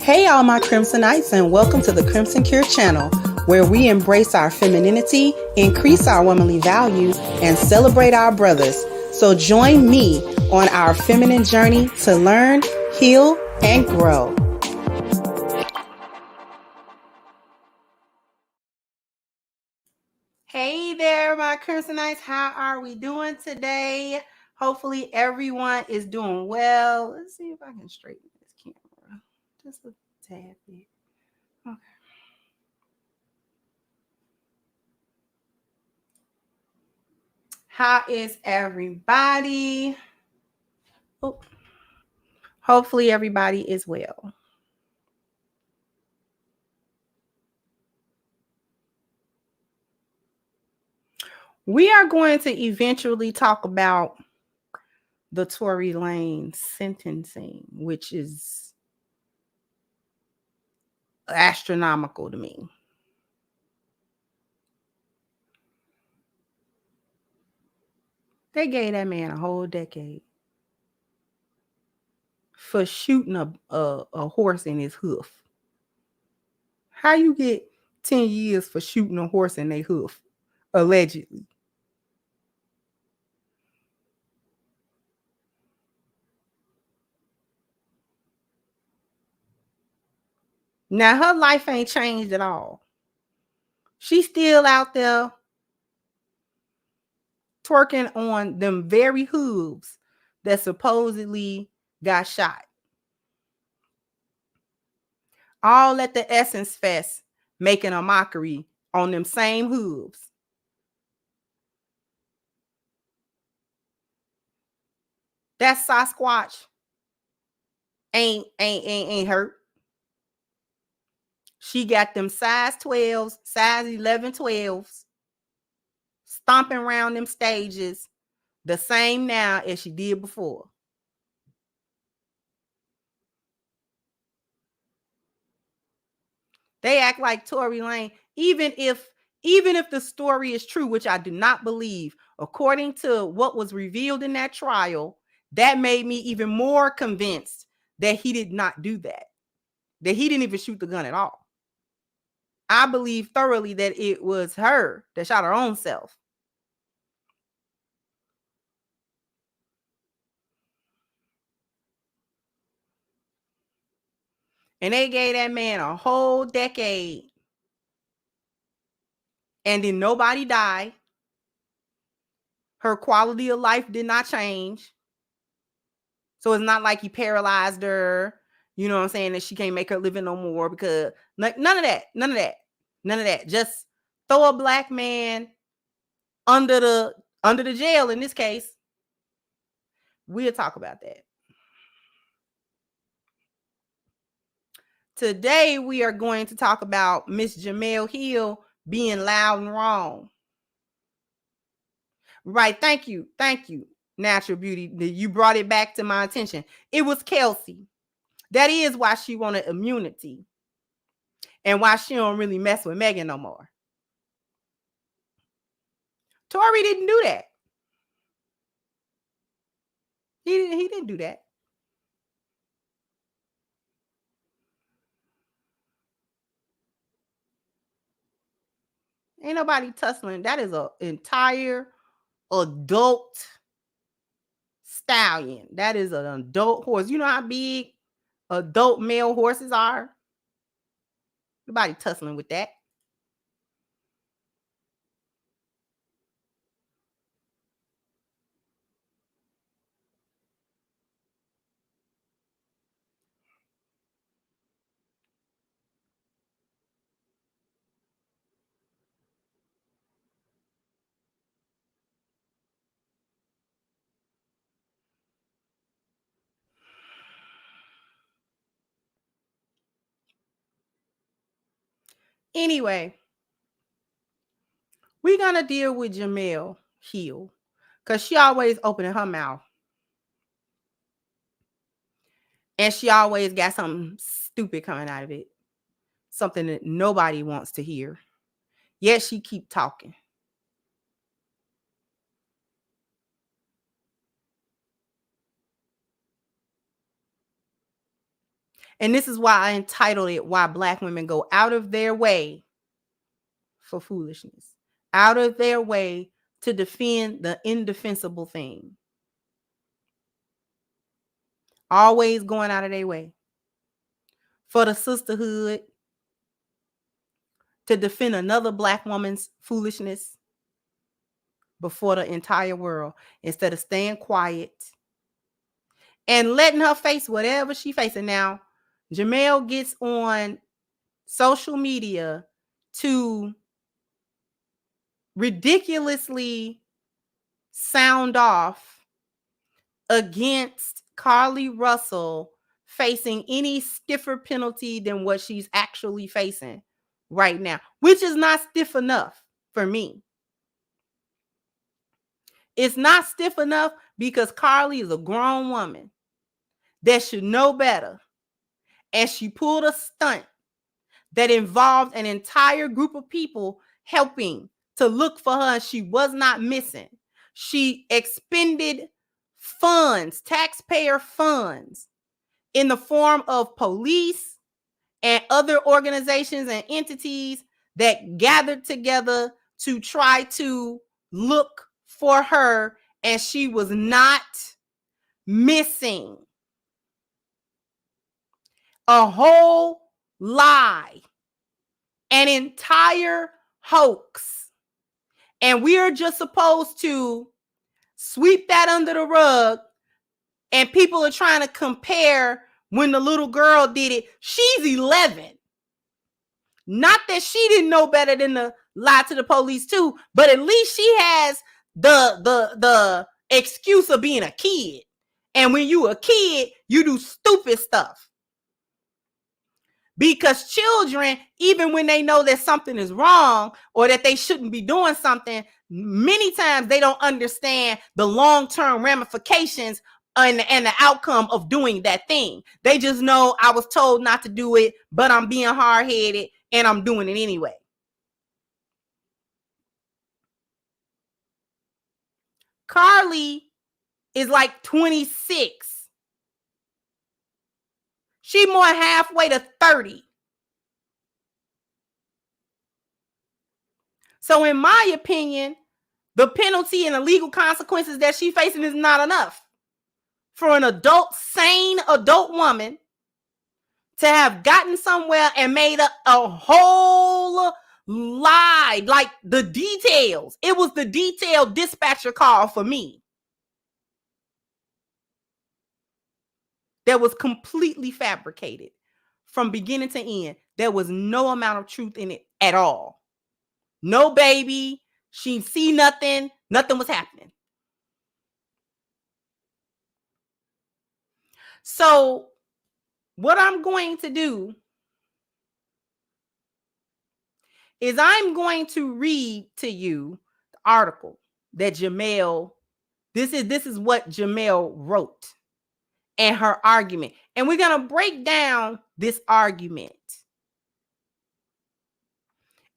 Hey, all my Crimsonites, and welcome to the Crimson Cure channel, where we embrace our femininity, increase our womanly value, and celebrate our brothers. So join me on our feminine journey to learn, heal, and grow. Hey there, my Crimsonites. How are we doing today? Hopefully everyone is doing well. Let's see if I can straighten this camera just a tad bit. Okay. How is everybody? Oh, hopefully everybody is well. We are going to eventually talk about the Tory Lanez sentencing, which is astronomical to me. They gave that man a whole decade for shooting a horse in his hoof. How you get 10 years for shooting a horse in their hoof, allegedly? Now, her life ain't changed at all. She's still out there twerking on them very hooves that supposedly got shot. All at the Essence Fest, making a mockery on them same hooves. That Sasquatch ain't hurt. She got them size 12s, size 11, 12s, stomping around them stages the same now as she did before. They act like Tory Lanez, even if the story is true, which I do not believe, according to what was revealed in that trial, that made me even more convinced that he did not do that he didn't even shoot the gun at all. I believe thoroughly that it was her that shot her own self. And they gave that man a whole decade. And then nobody died. Her quality of life did not change. So it's not like he paralyzed her, you know what I'm saying, that she can't make her living no more, because none of that. Just throw a black man under the jail in this case. We'll talk about that. Today, we are going to talk about Miss Jemele Hill being loud and wrong. Right. Thank you. Natural Beauty. You brought it back to my attention. It was Kelsey. That is why she wanted immunity and why she don't really mess with Megan no more. Tory didn't do that. He didn't do that. Ain't nobody tussling. That is an entire adult stallion. That is an adult horse. You know how big adult male horses are? Nobody tussling with that. Anyway, we're going to deal with Jemele Hill because she always opening her mouth. And she always got something stupid coming out of it. Something that nobody wants to hear. Yet she keep talking. And this is why I entitled it, Why Black Women Go Out of Their Way for Foolishness. Out of their way to defend the indefensible thing. Always going out of their way. For the sisterhood. To defend another Black woman's foolishness before the entire world. Instead of staying quiet. And letting her face whatever she facing. Now, Jemele gets on social media to ridiculously sound off against Carlee Russell facing any stiffer penalty than what she's actually facing right now, which is not stiff enough for me. It's not stiff enough because Carlee is a grown woman that should know better. And she pulled a stunt that involved an entire group of people helping to look for her, and she was not missing. She expended funds, taxpayer funds, in the form of police and other organizations and entities that gathered together to try to look for her, and she was not missing. A whole lie, an entire hoax. And we are just supposed to sweep that under the rug. And people are trying to compare when the little girl did it. She's 11. Not that she didn't know better than to lie to the police too, but at least she has the excuse of being a kid. And when you a kid, you do stupid stuff. Because children, even when they know that something is wrong or that they shouldn't be doing something, many times they don't understand the long-term ramifications and the outcome of doing that thing. They just know I was told not to do it, but I'm being hard-headed and I'm doing it anyway. Carlee is like 26. She more halfway to 30. So in my opinion, the penalty and the legal consequences that she's facing is not enough for an adult, sane adult woman to have gotten somewhere and made a whole lie, like the details. It was the detailed dispatcher call for me that was completely fabricated from beginning to end. There was no amount of truth in it at all. No baby. She see nothing. Nothing was happening. So what I'm going to do is I'm going to read to you the article that Jemele, this is what Jemele wrote and her argument. And we're going to break down this argument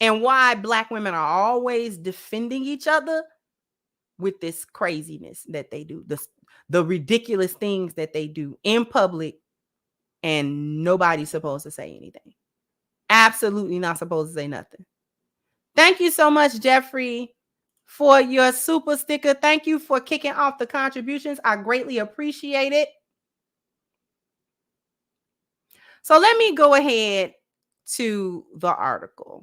and why Black women are always defending each other with this craziness that they do, the ridiculous things that they do in public, and nobody's supposed to say anything. Absolutely not supposed to say nothing. Thank you so much, Jeffrey, for your super sticker. Thank you for kicking off the contributions. I greatly appreciate it. So let me go ahead to the article.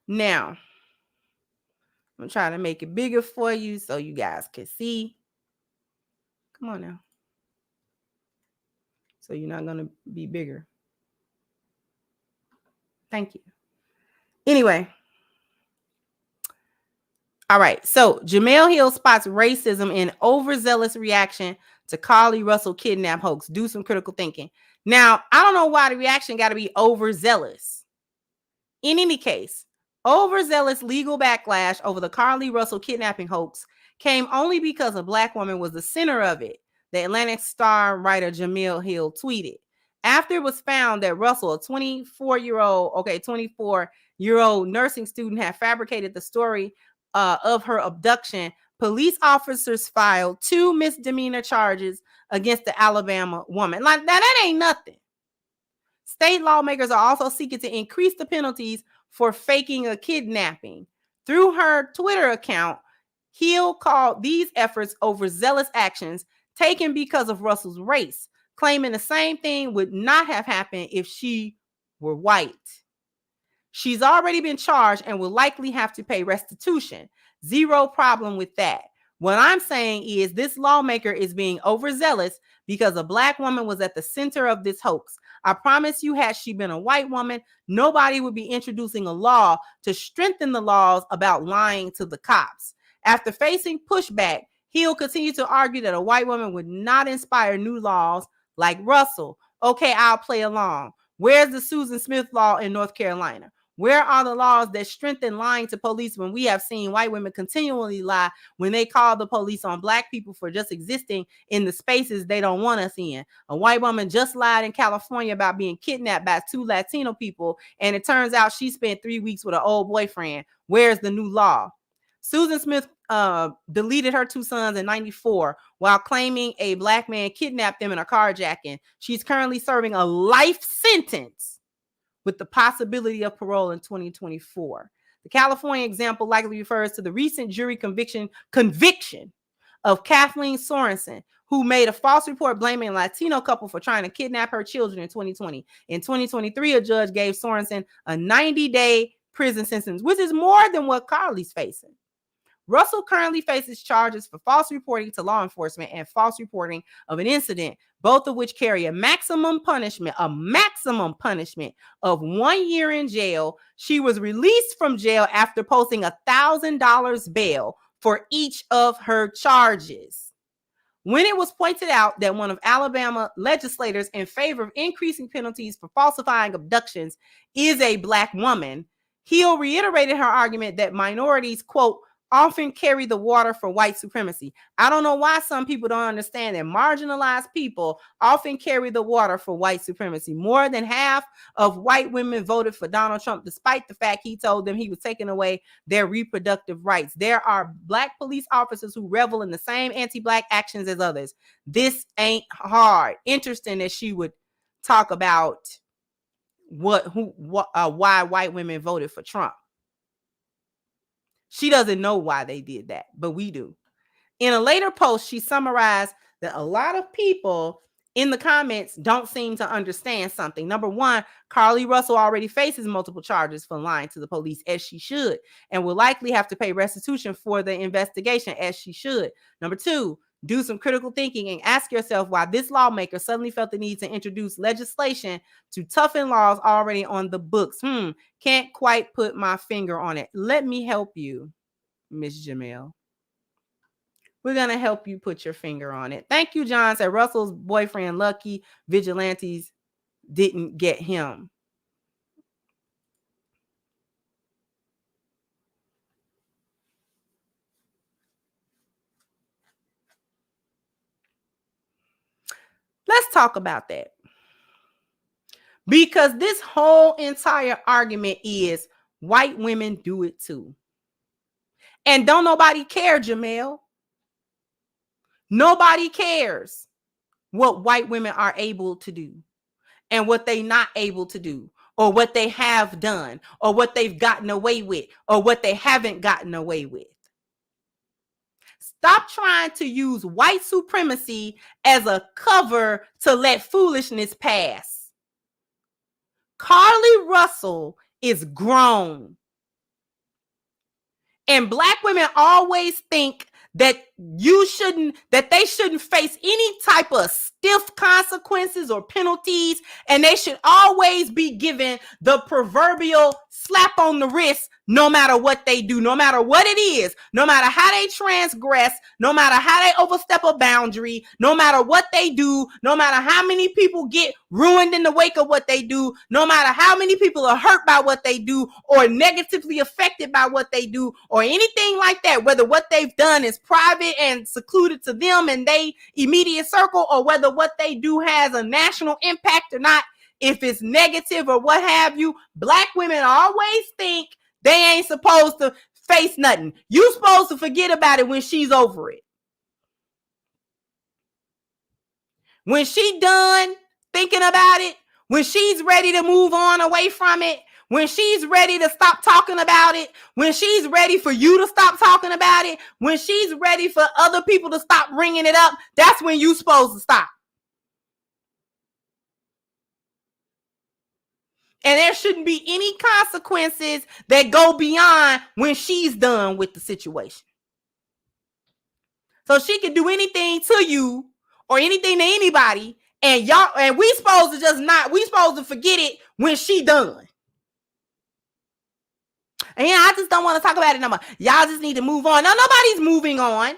Now, I'm going to try to make it bigger for you so you guys can see. Come on now. So you're not going to be bigger. Thank you. Anyway. All right. So Jemele Hill spots racism in overzealous reaction to Carlee Russell kidnap hoax. Do some critical thinking. Now, I don't know why the reaction got to be overzealous. In any case, overzealous legal backlash over the Carlee Russell kidnapping hoax came only because a Black woman was the center of it, the Atlantic Star writer Jemele Hill tweeted. After it was found that Russell, a 24-year-old nursing student, had fabricated the story of her abduction, police officers filed 2 misdemeanor charges against the Alabama woman. Like that ain't nothing. State lawmakers are also seeking to increase the penalties for faking a kidnapping. Through her Twitter account, Hill called these efforts overzealous actions taken because of Russell's race, claiming the same thing would not have happened if she were white. She's already been charged and will likely have to pay restitution. Zero problem with that. What I'm saying is this lawmaker is being overzealous because a black woman was at the center of this hoax. I promise you, had she been a white woman, nobody would be introducing a law to strengthen the laws about lying to the cops. After facing pushback, Hill continued to argue that a white woman would not inspire new laws like Russell. Okay, I'll play along. Where's the Susan Smith law in North Carolina? Where are the laws that strengthen lying to police when we have seen white women continually lie when they call the police on black people for just existing in the spaces they don't want us in? A white woman just lied in California about being kidnapped by 2 Latino people, and it turns out she spent 3 weeks with an old boyfriend. Where's the new law? Susan Smith deleted her 2 sons in 1994 while claiming a black man kidnapped them in a carjacking. She's currently serving a life sentence with the possibility of parole in 2024. The California example likely refers to the recent jury conviction of Kathleen Sorensen, who made a false report blaming a Latino couple for trying to kidnap her children in 2020. In 2023, a judge gave Sorensen a 90-day prison sentence, which is more than what Carlee's facing. Russell currently faces charges for false reporting to law enforcement and false reporting of an incident, both of which carry a maximum punishment of 1 year in jail. She was released from jail after posting $1,000 bail for each of her charges. When it was pointed out that one of Alabama legislators in favor of increasing penalties for falsifying abductions is a black woman, Hill reiterated her argument that minorities, quote, often carry the water for white supremacy. I don't know why some people don't understand that marginalized people often carry the water for white supremacy. More than half of white women voted for Donald Trump, despite the fact he told them he was taking away their reproductive rights. There are black police officers who revel in the same anti-black actions as others. This ain't hard. Interesting that she would talk about why white women voted for Trump. She doesn't know why they did that, but we do. In a later post, she summarized that a lot of people in the comments don't seem to understand something. Number one, Carlee Russell already faces multiple charges for lying to the police, as she should, and will likely have to pay restitution for the investigation, as she should. Number two, do some critical thinking and ask yourself why this lawmaker suddenly felt the need to introduce legislation to toughen laws already on the books. Can't quite put my finger on it. Let me help you, Miss Jemele. We're going to help you put your finger on it. Thank you, John. Said Russell's boyfriend, lucky vigilantes didn't get him. Let's talk about that. Because this whole entire argument is white women do it too. And don't nobody care, Jemele. Nobody cares what white women are able to do and what they not able to do, or what they have done, or what they've gotten away with, or what they haven't gotten away with. Stop trying to use white supremacy as a cover to let foolishness pass. Carlee Russell is grown. And black women always think that they shouldn't face any type of stiff consequences or penalties, and they should always be given the proverbial slap on the wrist no matter what they do, no matter what it is, no matter how they transgress, no matter how they overstep a boundary, no matter what they do, no matter how many people get ruined in the wake of what they do, no matter how many people are hurt by what they do or negatively affected by what they do or anything like that, whether what they've done is private and secluded to them and they immediate circle, or whether what they do has a national impact or not, if it's negative or what have you, black women always think they ain't supposed to face nothing. You supposed to forget about it when she's over it. When she done thinking about it, when she's ready to move on away from it, when she's ready to stop talking about it, when she's ready for you to stop talking about it, when she's ready for other people to stop bringing it up, that's when you supposed to stop. And there shouldn't be any consequences that go beyond when she's done with the situation. So she can do anything to you or anything to anybody, and we supposed to we supposed to forget it when she done. And I just don't want to talk about it no more. Y'all just need to move on. No, nobody's moving on.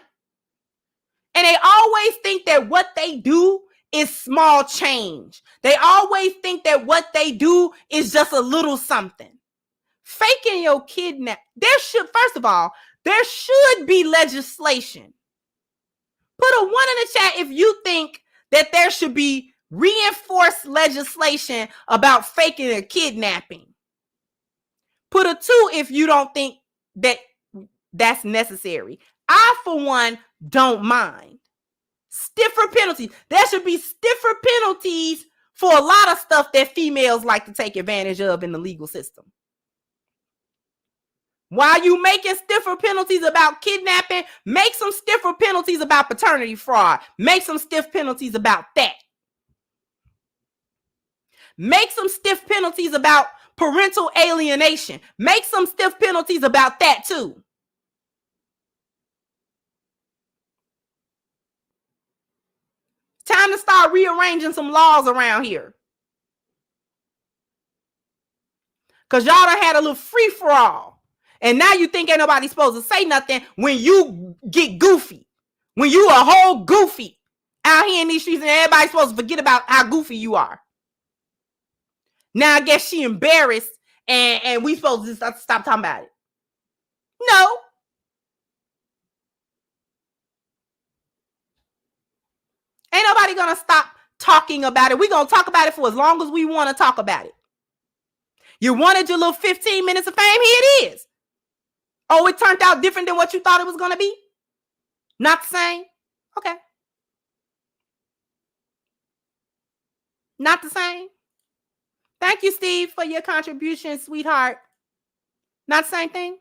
And they always think that what they do is small change. They always think that what they do is just a little something. Faking your kidnap. First of all, there should be legislation. Put a 1 in the chat if you think that there should be reinforced legislation about faking a kidnapping. Put a 2 if you don't think that that's necessary. I, for one, don't mind. Stiffer penalties. There should be stiffer penalties for a lot of stuff that females like to take advantage of in the legal system. While you making stiffer penalties about kidnapping, make some stiffer penalties about paternity fraud. Make some stiff penalties about that. Make some stiff penalties about parental alienation. Make some stiff penalties about that too. Time to start rearranging some laws around here. Because y'all done had a little free-for-all. And now you think ain't nobody supposed to say nothing when you get goofy. When you a whole goofy out here in these streets and everybody's supposed to forget about how goofy you are. Now I guess she embarrassed and we supposed to stop talking about it. No. Ain't nobody gonna stop talking about it. We're gonna talk about it for as long as we want to talk about it. You wanted your little 15 minutes of fame? Here it is. Oh, it turned out different than what you thought it was gonna be? Not the same? Okay. Not the same? Thank you, Steve, for your contribution, sweetheart. Not the same thing?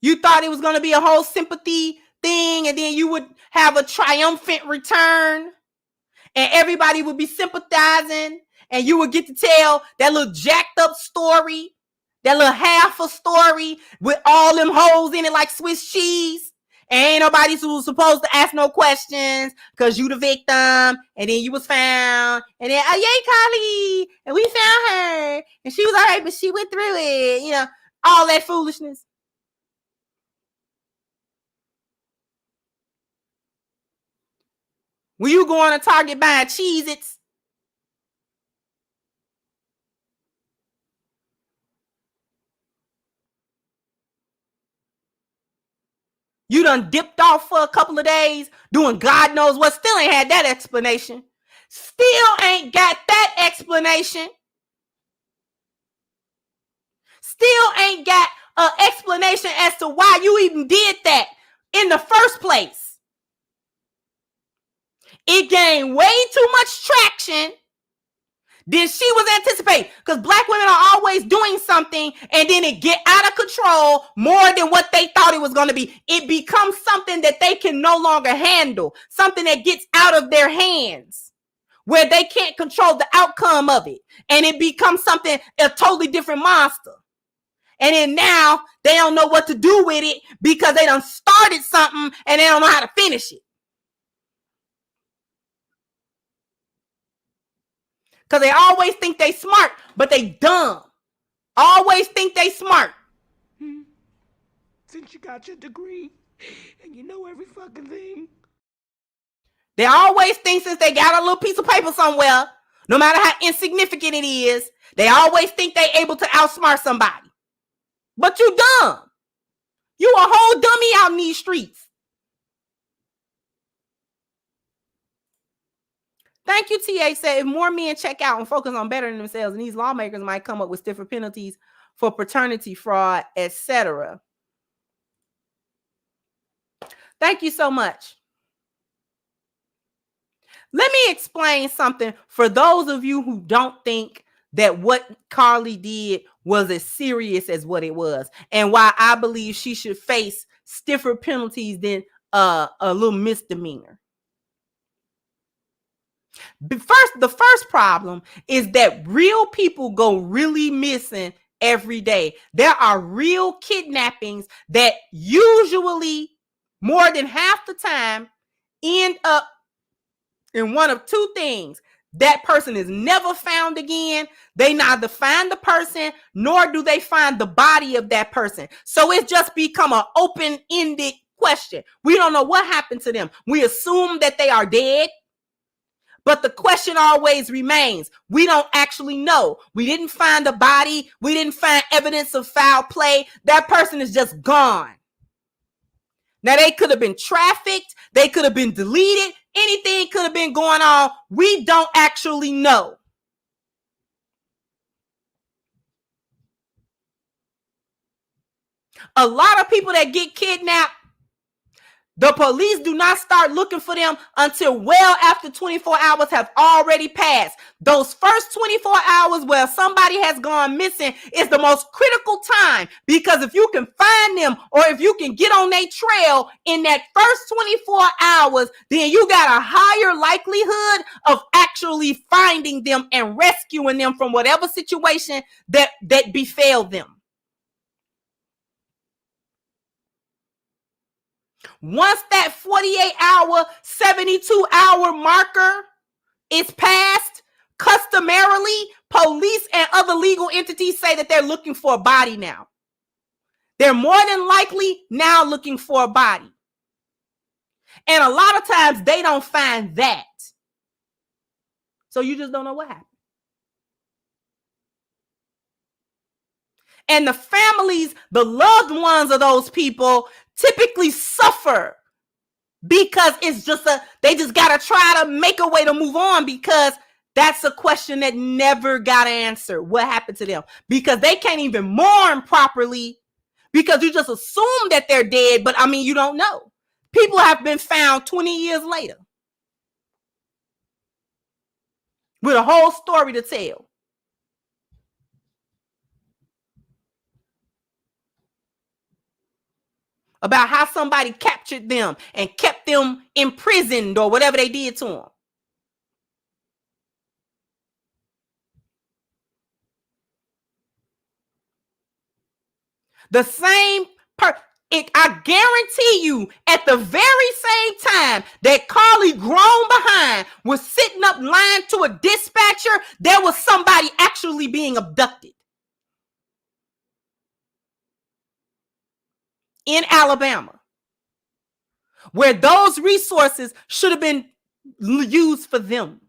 You thought it was going to be a whole sympathy thing, and then you would have a triumphant return, and everybody would be sympathizing, and you would get to tell that little jacked up story, that little half a story with all them holes in it like Swiss cheese. And ain't nobody was supposed to ask no questions because you the victim, and then you was found, and then, oh, yay, Carlee, and we found her, and she was all right, but she went through it, you know, all that foolishness. When you going to Target buying Cheez-Its, you done dipped off for a couple of days doing God knows what. Still ain't had that explanation. Still ain't got that explanation. Still ain't got an explanation as to why you even did that in the first place. It gained way too much traction than she was anticipating, because Black women are always doing something and then it get out of control more than what they thought it was going to be. It becomes something that they can no longer handle, something that gets out of their hands where they can't control the outcome of it, and it becomes something, a totally different monster. And then now they don't know what to do with it because they done started something and they don't know how to finish it. Because they always think they smart, but they dumb. Always think they smart. Since you got your degree and you know every fucking thing. They always think since they got a little piece of paper somewhere, no matter how insignificant it is, they always think they able to outsmart somebody. But you dumb. You a whole dummy out in these streets. Thank you, TA said, if more men check out and focus on bettering themselves, and these lawmakers might come up with stiffer penalties for paternity fraud, etc. Thank you so much. Let me explain something for those of you who don't think that what Carlee did was as serious as what it was, and why I believe she should face stiffer penalties than a little misdemeanor. The first problem is that real people go really missing every day. There are real kidnappings that usually, more than half the time, end up in one of two things. That person is never found again. They neither find the person nor do they find the body of that person. So it's just become an open-ended question. We don't know what happened to them. We assume that they are dead, but the question always remains. We don't actually know. We didn't find a body. We didn't find evidence of foul play. That person is just gone. Now, they could have been trafficked. They could have been deleted. Anything could have been going on. We don't actually know. A lot of people that get kidnapped, the police do not start looking for them until well after 24 hours have already passed. Those first 24 hours where somebody has gone missing is the most critical time, because if you can find them or if you can get on their trail in that first 24 hours, then you got a higher likelihood of actually finding them and rescuing them from whatever situation that befell them. Once that 48-hour, 72-hour marker is passed, customarily, police and other legal entities say that they're looking for a body now. They're more than likely now looking for a body. And a lot of times they don't find that. So you just don't know what happened. And the families, the loved ones of those people typically suffer because it's just they just got to try to make a way to move on, because that's a question that never got answered. What happened to them? Because they can't even mourn properly, because you just assume that they're dead. But I mean, you don't know. People have been found 20 years later with a whole story to tell about how somebody captured them and kept them imprisoned or whatever they did to them. The same I guarantee you, at the very same time that Carlee grown behind was sitting up lying to a dispatcher, there was somebody actually being abducted in Alabama, where those resources should have been used for them.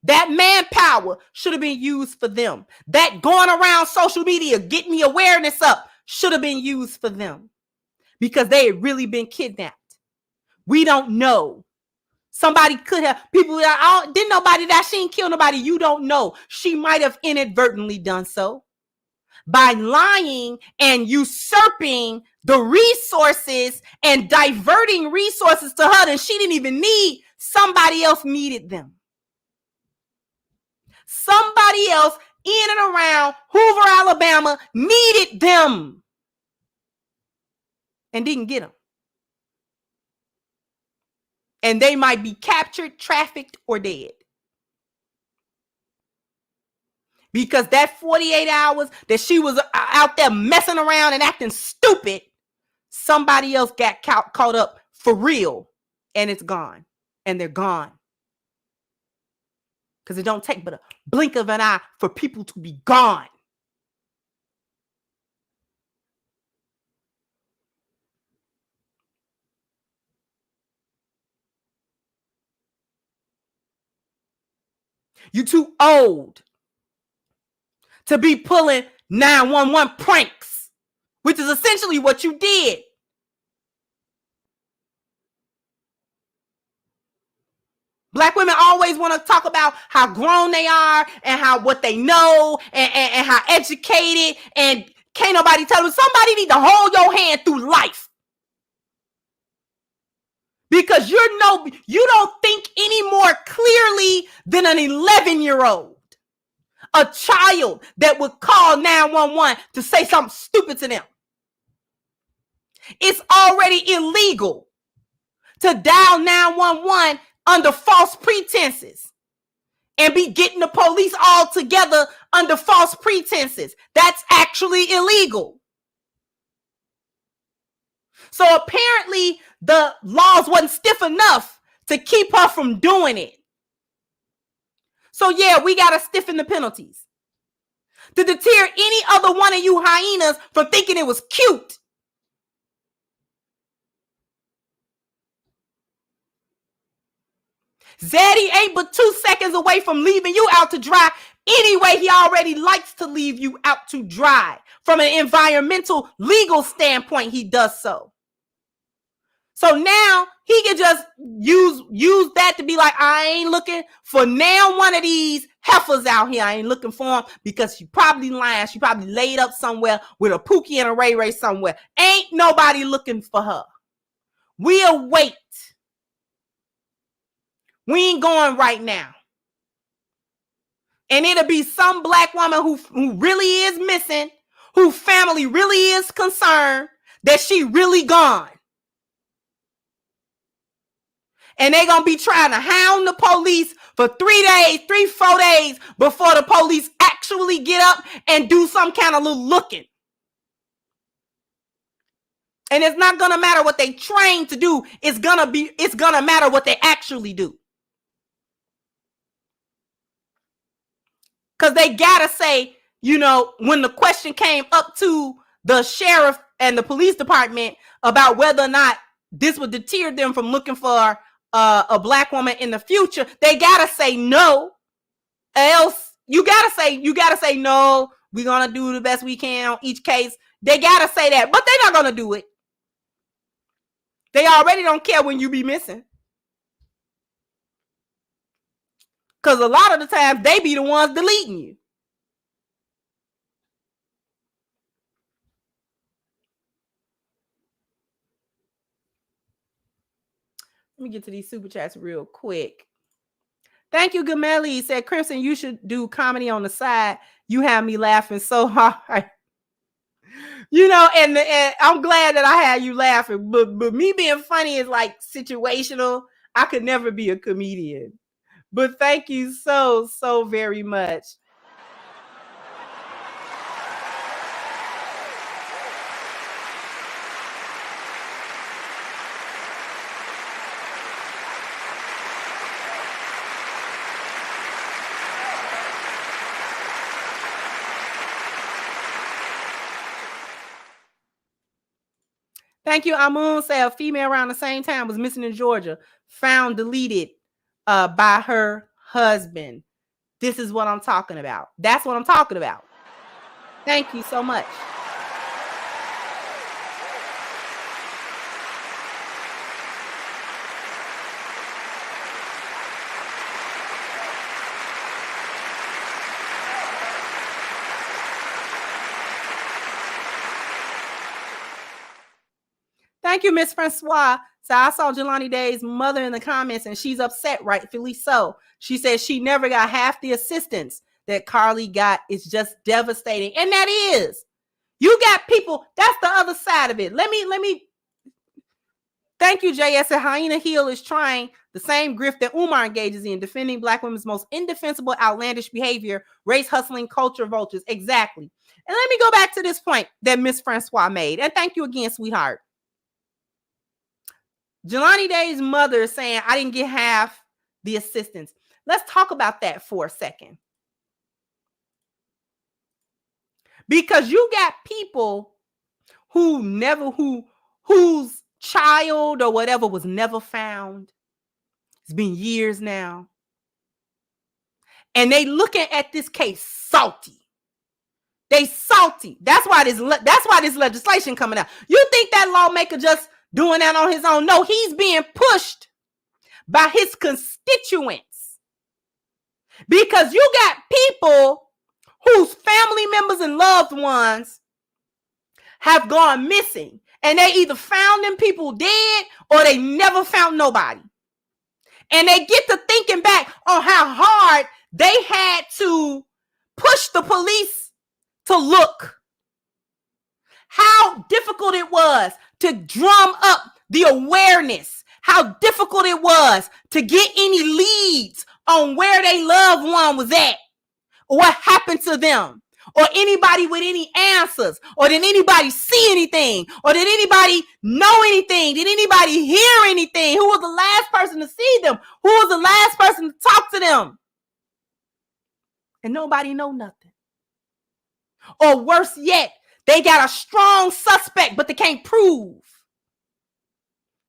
That manpower should have been used for them. That going around social media, getting the awareness up, should have been used for them, because they had really been kidnapped. We don't know. Somebody could have, people that didn't nobody that she didn't kill nobody. You don't know. She might have inadvertently done so by lying and usurping the resources and diverting resources to her that she didn't even need. Somebody else needed them. Somebody else in and around Hoover, Alabama needed them and didn't get them. And they might be captured, trafficked, or dead. Because that 48 hours that she was out there messing around and acting stupid, somebody else got caught up for real, and it's gone. And they're gone. Because it don't take but a blink of an eye for people to be gone. You too old to be pulling 911 pranks, which is essentially what you did. Black women always want to talk about how grown they are and how what they know and how educated, and can't nobody tell them. Somebody need to hold your hand through life. because you don't think any more clearly than an 11-year-old, a child that would call 911 to say something stupid to them. It's already illegal to dial 911 under false pretenses and be getting the police all together under false pretenses. That's actually illegal. So apparently the laws wasn't stiff enough to keep her from doing it. So yeah, we got to stiffen the penalties to deter any other one of you hyenas from thinking it was cute. Zaddy ain't but 2 seconds away from leaving you out to dry. Anyway, he already likes to leave you out to dry. From an environmental legal standpoint, he does so. So now he can just use that to be like, I ain't looking for now one of these heifers out here. I ain't looking for them because she probably lying. She probably laid up somewhere with a Pookie and a Ray Ray somewhere. Ain't nobody looking for her. We'll wait. We ain't going right now. And it'll be some black woman who really is missing, whose family really is concerned that she really gone. And they're going to be trying to hound the police for 4 days before the police actually get up and do some kind of little looking. And it's not going to matter what they train to do. It's going to matter what they actually do. Because they got to say, when the question came up to the sheriff and the police department about whether or not this would deter them from looking for a black woman in the future, they got to say no. Else, you got to say no. We're going to do the best we can on each case. They got to say that, but they're not going to do it. They already don't care when you be missing. Because a lot of the times they be the ones deleting you. Let me get to these super chats real quick. Thank you, Jemele. He said, Crimson, you should do comedy on the side. You have me laughing so hard. And I'm glad that I had you laughing. But me being funny is like situational. I could never be a comedian. But thank you so, so very much. Thank you, Amun. Said a female around the same time was missing in Georgia, found deleted by her husband. This is what I'm talking about. That's what I'm talking about. Thank you so much. Thank you, Miss Francois. So I saw Jelani Day's mother in the comments, and she's upset, rightfully so. She says she never got half the assistance that Carlee got. It's just devastating. And that is. You got people, that's the other side of it. Let me. Thank you, JS. Hyena Hill is trying the same grift that Umar engages in, defending black women's most indefensible, outlandish behavior, race hustling, culture vultures. Exactly. And let me go back to this point that Miss Francois made. And thank you again, sweetheart. Jelani Day's mother is saying, I didn't get half the assistance. Let's talk about that for a second. Because you got people whose child or whatever was never found. It's been years now. And they looking at this case salty. They salty. That's why this legislation coming out. You think that lawmaker just doing that on his own? No, he's being pushed by his constituents. Because you got people whose family members and loved ones have gone missing. And they either found them people dead or they never found nobody. And they get to thinking back on how hard they had to push the police to look. How difficult it was to drum up the awareness. How difficult it was to get any leads on where their loved one was at. Or what happened to them. Or anybody with any answers. Or did anybody see anything? Or did anybody know anything? Did anybody hear anything? Who was the last person to see them? Who was the last person to talk to them? And nobody know nothing. Or worse yet, they got a strong suspect, but they can't prove.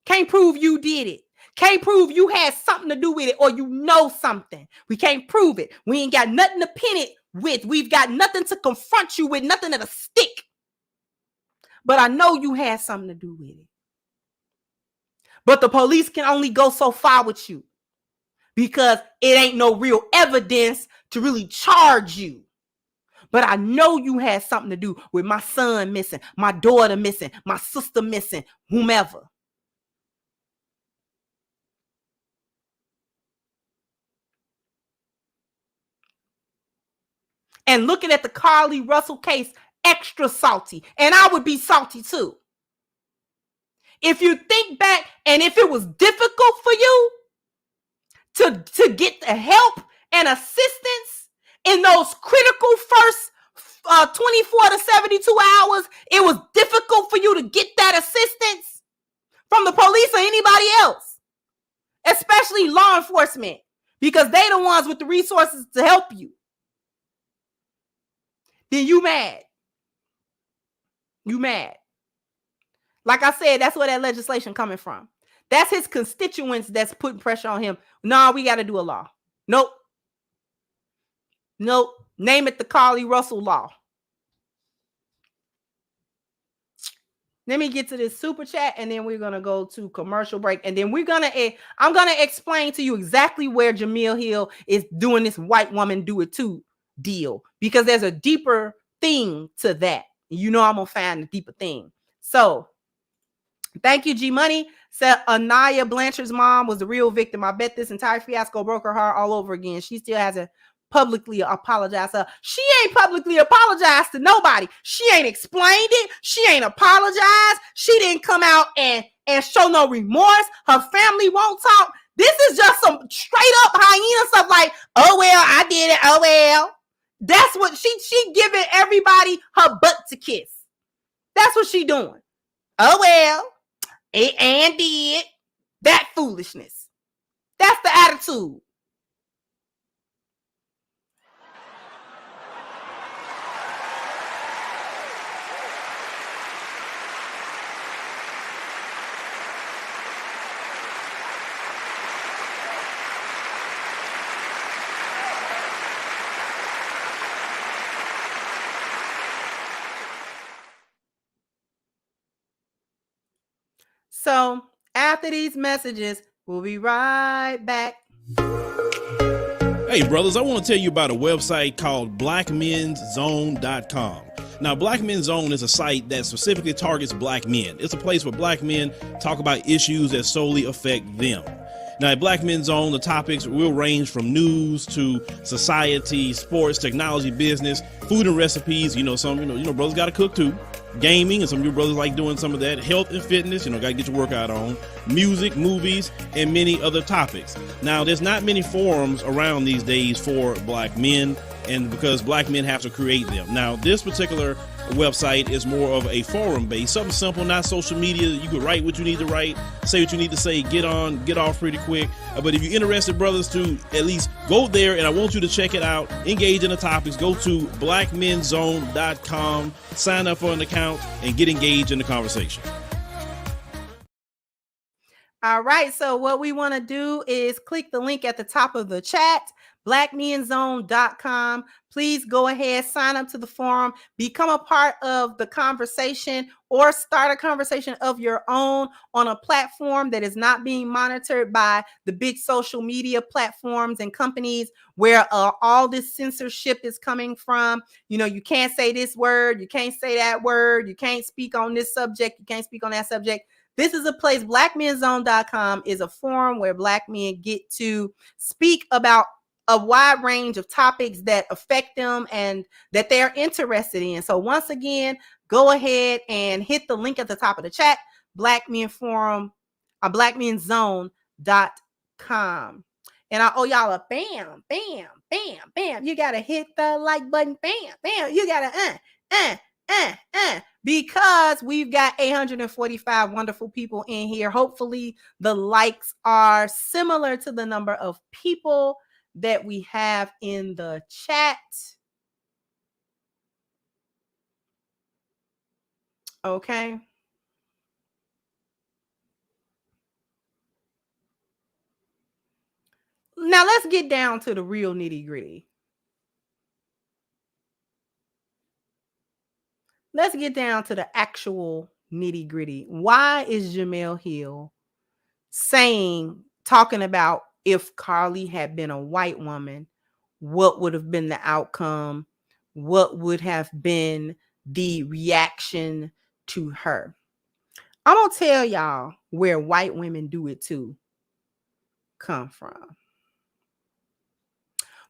Can't prove you did it. Can't prove you had something to do with it or you know something. We can't prove it. We ain't got nothing to pin it with. We've got nothing to confront you with, nothing that'll stick. But I know you had something to do with it. But the police can only go so far with you because it ain't no real evidence to really charge you. But I know you had something to do with my son missing, my daughter missing, my sister missing, whomever. And looking at the Carlee Russell case, extra salty. And I would be salty too. If you think back and if it was difficult for you to get the help and assistance in those critical first 24 to 72 hours, it was difficult for you to get that assistance from the police or anybody else, especially law enforcement, because they the ones with the resources to help you. Then you mad. You mad. Like I said, that's where that legislation coming from. That's his constituents that's putting pressure on him. No, we got to do a law. Nope. Nope. Name it the Carlee Russell law. Let me get to this super chat and then we're going to go to commercial break. And then I'm going to explain to you exactly where Jemele Hill is doing this white woman do it too deal, because there's a deeper thing to that. You know, I'm going to find the deeper thing. So thank you, G Money. Said Anaya Blanchard's mom was the real victim. I bet this entire fiasco broke her heart all over again. She still hasn't publicly apologized. She ain't publicly apologized to nobody. She ain't explained it. She ain't apologized. She didn't come out and show no remorse. Her family won't talk. This is just some straight up hyena stuff like, oh, well, I did it. Oh, well. That's what she giving everybody her butt to kiss. That's what she doing. Oh, well. And did that foolishness. That's the attitude. So after these messages, we'll be right back. Hey, brothers, I want to tell you about a website called blackmenszone.com. Now, Black Men's Zone is a site that specifically targets black men. It's a place where black men talk about issues that solely affect them. Now, at Black Men's Zone, the topics will range from news to society, sports, technology, business, food and recipes. Some brothers got to cook too. Gaming, and some of your brothers like doing some of that. Health and fitness, got to get your workout on. Music, movies, and many other topics. Now, there's not many forums around these days for black men, and because black men have to create them. Now, this particular website is more of a forum based, something simple, not social media. You can write what you need to write, say what you need to say, get on, get off pretty quick. But if you're interested, brothers, to at least go there, and I want you to check it out, engage in the topics, go to blackmenszone.com, sign up for an account, and get engaged in the conversation. All right. So what we want to do is click the link at the top of the chat, blackmenzone.com. Please go ahead, sign up to the forum, become a part of the conversation, or start a conversation of your own on a platform that is not being monitored by the big social media platforms and companies where all this censorship is coming from. You know, you can't say this word, you can't say that word, you can't speak on this subject, you can't speak on that subject. This is a place, blackmenzone.com is a forum where Black men get to speak about a wide range of topics that affect them and that they're interested in. So once again, go ahead and hit the link at the top of the chat, blackmenzone.com. And I owe y'all a bam, bam, bam, bam. You got to hit the like button, bam, bam. You got to because we've got 845 wonderful people in here. Hopefully the likes are similar to the number of people that we have in the chat. Okay. Now let's get down to the real nitty-gritty. Let's get down to the actual nitty-gritty. Why is Jemele Hill talking about if Carlee had been a white woman, what would have been the outcome? What would have been the reaction to her? I'm going to tell y'all where white women do it too come from.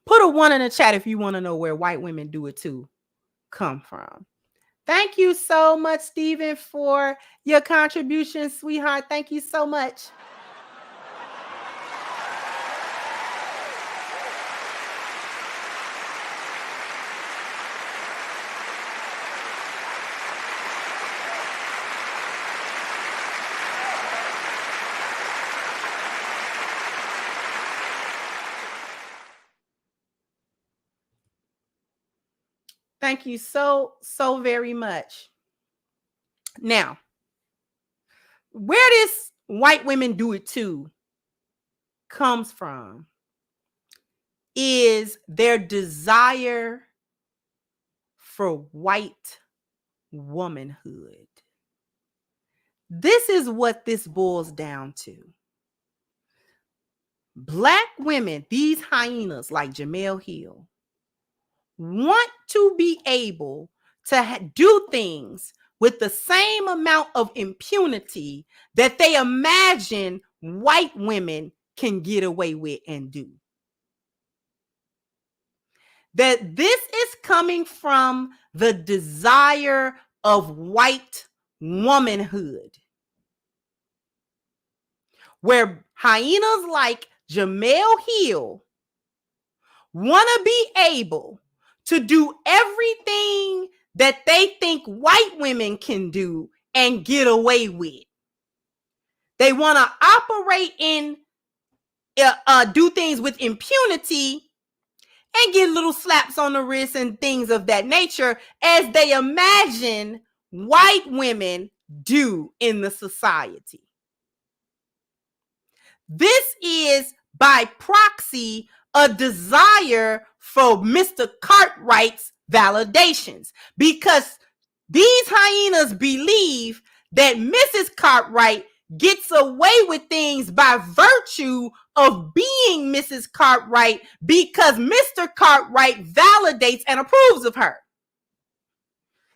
Put a 1 in the chat if you want to know where white women do it too come from. Thank you so much, Stephen, for your contribution, sweetheart. Thank you so much. Thank you so very much. Now, where this white women do it too comes from is their desire for white womanhood. This is what this boils down to. Black women, these hyenas like Jemele Hill, want to be able to do things with the same amount of impunity that they imagine white women can get away with and do. That this is coming from the desire of white womanhood, where hyenas like Jemele Hill want to be able to do everything that they think white women can do and get away with. They want to operate in, do things with impunity and get little slaps on the wrist and things of that nature as they imagine white women do in the society. This is by proxy a desire for Mr. Cartwright's validations, because these hyenas believe that Mrs. Cartwright gets away with things by virtue of being Mrs. Cartwright because Mr. Cartwright validates and approves of her.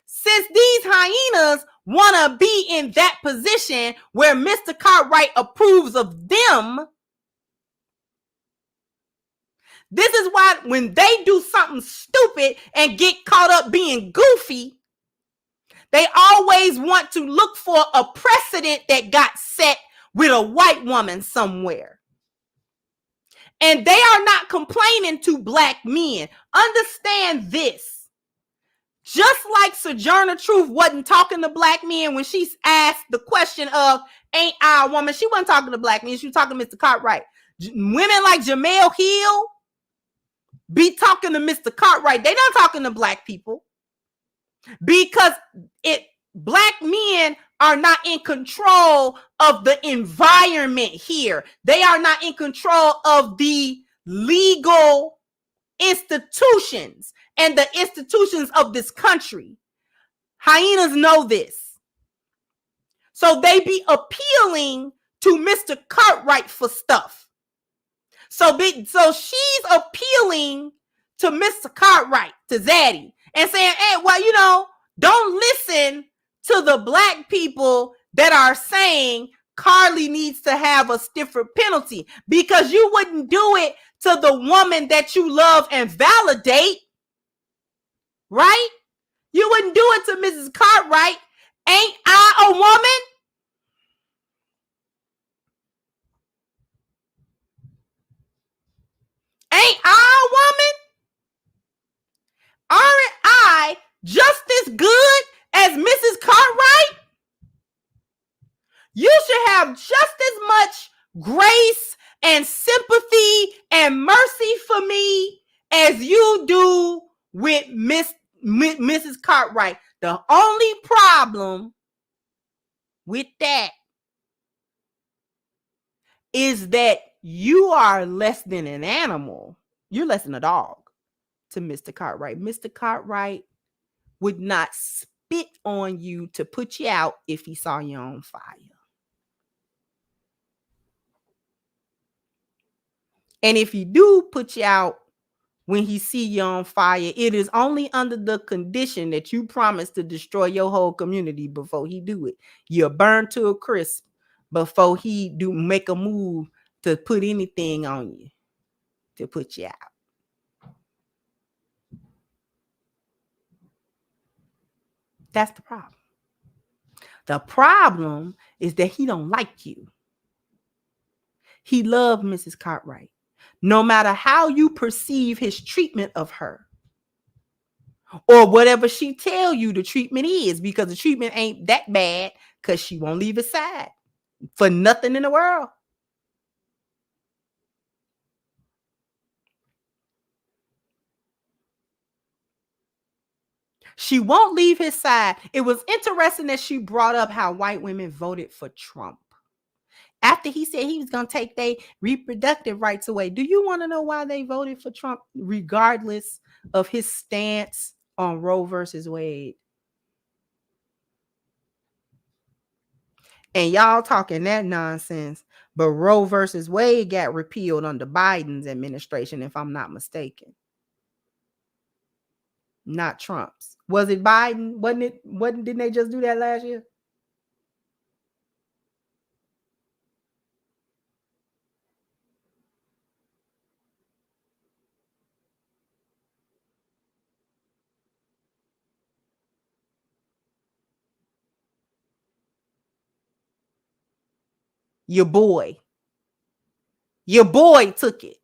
Since these hyenas want to be in that position where Mr. Cartwright approves of them, this is why when they do something stupid and get caught up being goofy, they always want to look for a precedent that got set with a white woman somewhere. And they are not complaining to black men. Understand this. Just like Sojourner Truth wasn't talking to black men when she asked the question of, ain't I a woman? She wasn't talking to black men. She was talking to Mr. Cartwright. Women like Jemele Hill be talking to Mr. Cartwright. They not talking to black people because black men are not in control of the environment here. They are not in control of the legal institutions and the institutions of this country. Hyenas know this. So they be appealing to Mr. Cartwright for stuff. So she's appealing to Mr. Cartwright, to Zaddy, and saying, hey, well, don't listen to the black people that are saying Carlee needs to have a stiffer penalty, because you wouldn't do it to the woman that you love and validate, right? You wouldn't do it to Mrs. Cartwright. Ain't I a woman? Ain't I a woman? Aren't I just as good as Mrs. Cartwright? You should have just as much grace and sympathy and mercy for me as you do with Mrs. Cartwright. The only problem with that is that you are less than an animal. You're less than a dog to Mr. Cartwright. Mr. Cartwright would not spit on you to put you out if he saw you on fire. And if he do put you out when he see you on fire, it is only under the condition that you promise to destroy your whole community before he do it. You're burned to a crisp before he do make a move to put anything on you to put you out. That's the problem. The problem is that he don't like you. He loved Mrs. Cartwright. No matter how you perceive his treatment of her, or whatever she tell you the treatment is, because the treatment ain't that bad, because she won't leave his side for nothing in the world. She won't leave his side. It was interesting that she brought up how white women voted for Trump after he said he was going to take their reproductive rights away. Do you want to know why they voted for Trump, regardless of his stance on Roe versus Wade? And y'all talking that nonsense, but Roe versus Wade got repealed under Biden's administration, if I'm not mistaken. Not Trump's. Was it Biden? Didn't they just do that last year? Your boy took it.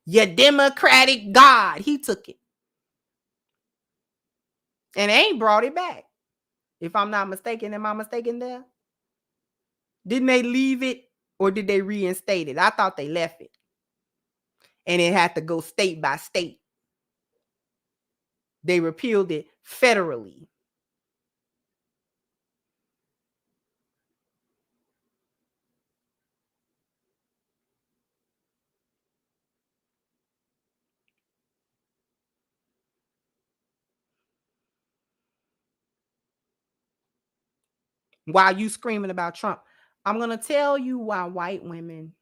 Your Democratic God, he took it. And they ain't brought it back. If I'm not mistaken, am I mistaken there? Didn't they leave it, or did they reinstate it? I thought they left it. And it had to go state by state. They repealed it federally. While you screaming about Trump, I'm going to tell you why white women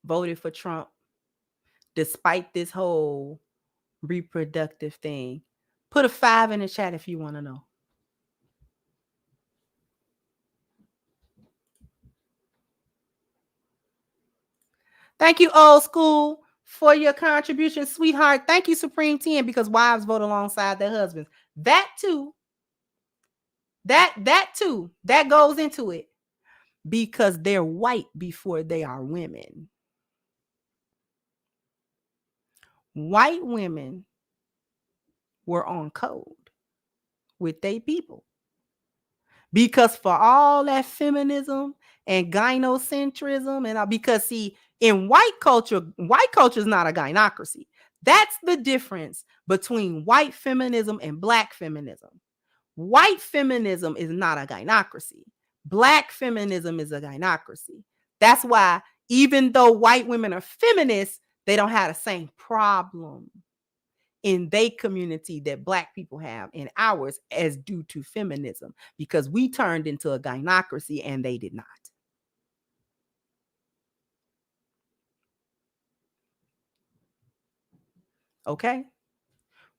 voted for Trump despite this whole reproductive thing. Put a 5 in the chat if you want to know. Thank you, Old School, for your contribution, sweetheart. Thank you, Supreme 10, because wives vote alongside their husbands. That too, that goes into it, because they're white before they are women. White women were on code with their people, because for all that feminism and gynocentrism, and because see, In white culture is not a gynocracy. That's the difference between white feminism and black feminism. White feminism is not a gynocracy. Black feminism is a gynocracy. That's why even though white women are feminists, they don't have the same problem in their community that black people have in ours as due to feminism, because we turned into a gynocracy and they did not. Okay?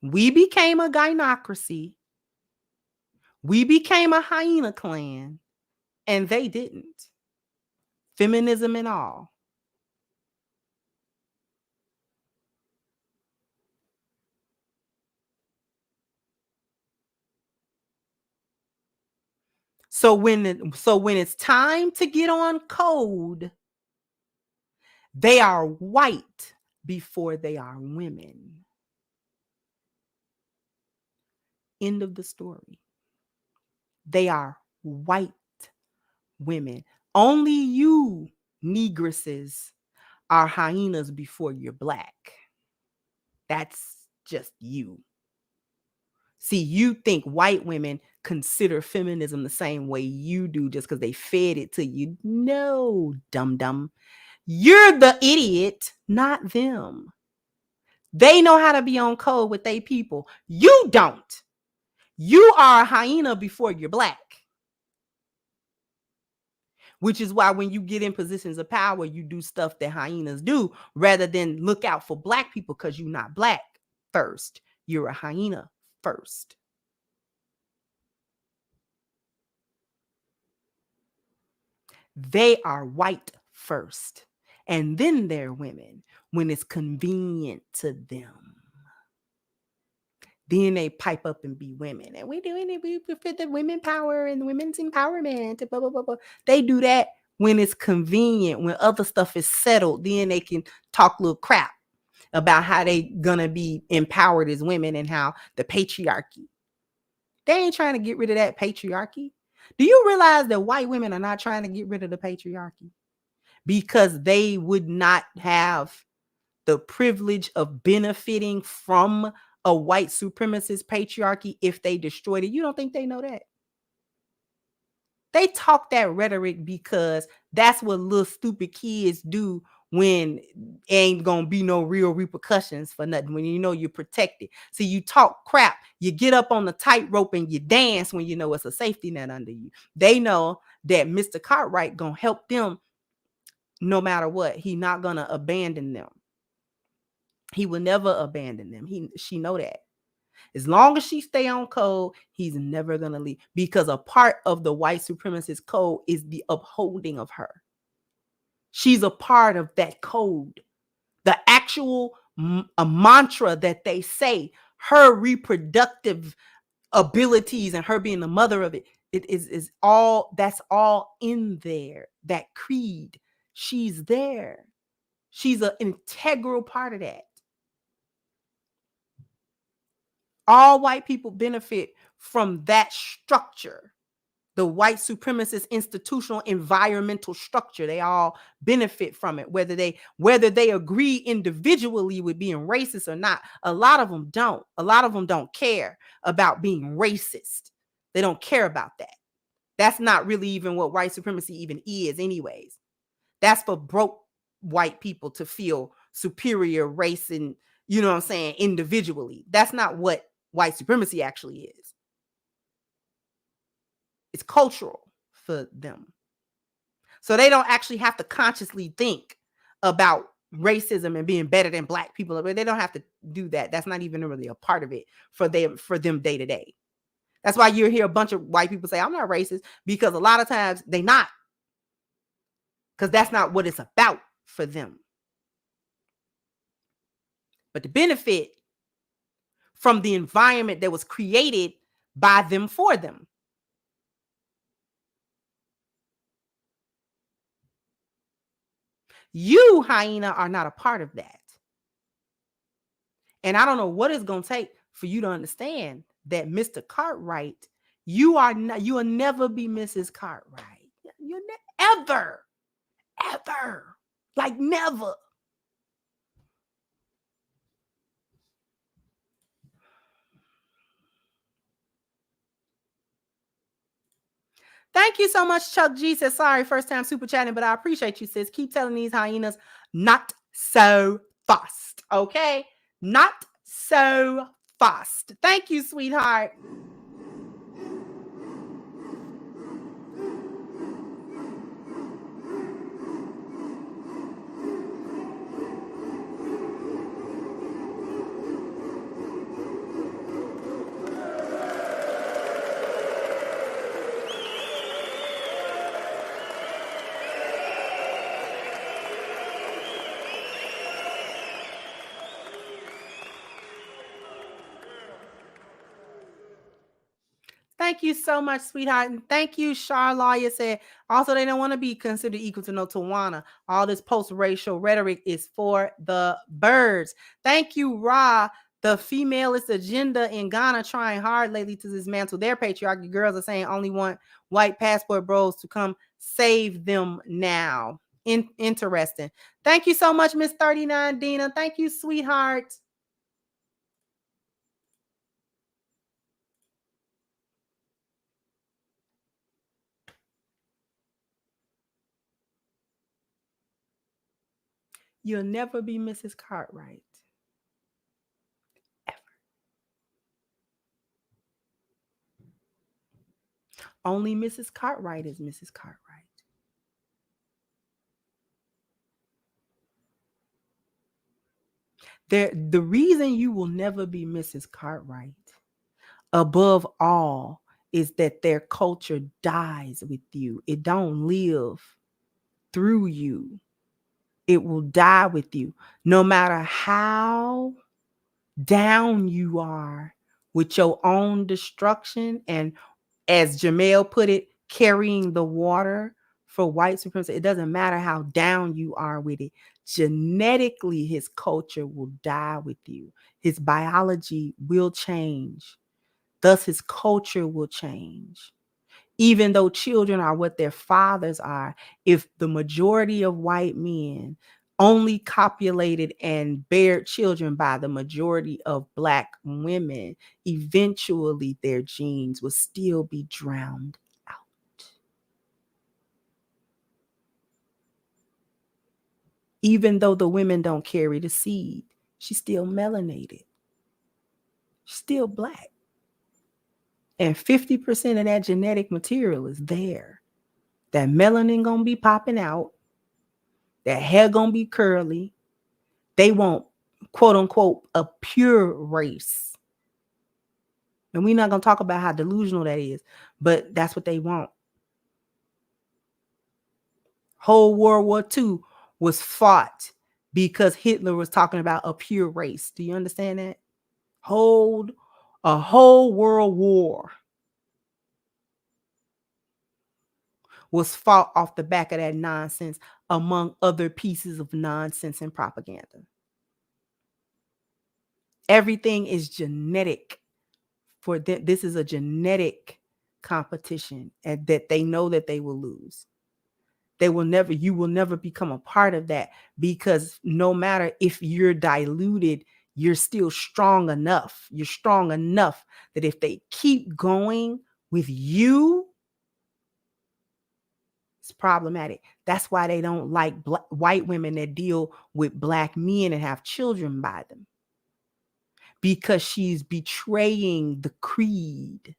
We became a gynocracy. We became a hyena clan, and they didn't. Feminism and all. So when it's time to get on code, they are white before they are women. End of the story. They are white women. Only you negresses are hyenas before you're black. That's just you. See, you think white women consider feminism the same way you do just because they fed it to you. No, dum-dum. You're the idiot, not them. They know how to be on code with their people. You don't. You are a hyena before you're black. Which is why when you get in positions of power, you do stuff that hyenas do rather than look out for black people because you're not black first. You're a hyena first. They are white first, and then they're women when it's convenient to them. Then they pipe up and be women. And we're doing it. We fit the women power and women's empowerment. Blah, blah, blah, blah. They do that when it's convenient, when other stuff is settled. Then they can talk a little crap about how they gonna be empowered as women and how the patriarchy. They ain't trying to get rid of that patriarchy. Do you realize that white women are not trying to get rid of the patriarchy? Because they would not have the privilege of benefiting from a white supremacist patriarchy if they destroyed it. You don't think they know that? They talk that rhetoric because that's what little stupid kids do when ain't gonna be no real repercussions for nothing, when you know you're protected. See, you talk crap, you get up on the tightrope and you dance when you know it's a safety net under you. They know that Mr. Cartwright gonna help them no matter what. He not gonna abandon them. He will never abandon them. She know that. As long as she stay on code, he's never gonna leave, because a part of the white supremacist code is the upholding of her. She's a part of that code. The actual a mantra that they say, her reproductive abilities and her being the mother of it, it is all, that's all in there. That creed, she's there. She's an integral part of that. All white people benefit from that structure. The white supremacist institutional environmental structure, they all benefit from it, whether they agree individually with being racist or not. A lot of them don't. A lot of them don't care about being racist. They don't care about that. That's not really even what white supremacy even is anyways. That's for broke white people to feel superior race and, you know what I'm saying, individually. That's not what white supremacy actually is. It's cultural for them. So they don't actually have to consciously think about racism and being better than black people. They don't have to do that. That's not even really a part of it for them day to day. That's why you hear a bunch of white people say, I'm not racist, because a lot of times they not. Because that's not what it's about for them. But the benefit from the environment that was created by them for them. You, hyena, are not a part of that. And I don't know what it's going to take for you to understand that Mr. Cartwright, you will never be Mrs. Cartwright. You'll ever. Like never. Thank you so much, Chuck G. Says, sorry, first time super chatting, but I appreciate you, sis. Keep telling these hyenas not so fast, okay? Not so fast. Thank you, sweetheart. Thank you so much, sweetheart. And thank you, Charlotte. Said also they don't want to be considered equal to no Tawana. All this post-racial rhetoric is for the birds. Thank you, Ra. The femalist agenda in Ghana trying hard lately to dismantle their patriarchy. Girls are saying only want white passport bros to come save them now. Interesting. Thank you so much, Miss 39 Dina. Thank you, sweetheart. You'll never be Mrs. Cartwright. Ever. Only Mrs. Cartwright is Mrs. Cartwright. The reason you will never be Mrs. Cartwright, above all, is that their culture dies with you. It don't live through you. It will die with you. No matter how down you are with your own destruction, and as Jemele put it, carrying the water for white supremacy, it doesn't matter how down you are with it. Genetically, his culture will die with you. His biology will change. Thus, his culture will change. Even though children are what their fathers are, if the majority of white men only copulated and bared children by the majority of black women, eventually their genes will still be drowned out. Even though the women don't carry the seed, she's still melanated. She's still black. And 50% of that genetic material is there. That melanin gonna be popping out. That hair gonna be curly. They want, quote unquote, a pure race. And we're not gonna talk about how delusional that is, but that's what they want. Whole World War II was fought because Hitler was talking about a pure race. Do you understand that? A whole world war was fought off the back of that nonsense, among other pieces of nonsense and propaganda. Everything is genetic. For them, this is a genetic competition, and that they know that they will lose. You will never become a part of that, because no matter if you're diluted, you're still strong enough. You're strong enough that if they keep going with you, it's problematic. That's why they don't like white women that deal with black men and have children by them, because she's betraying the creed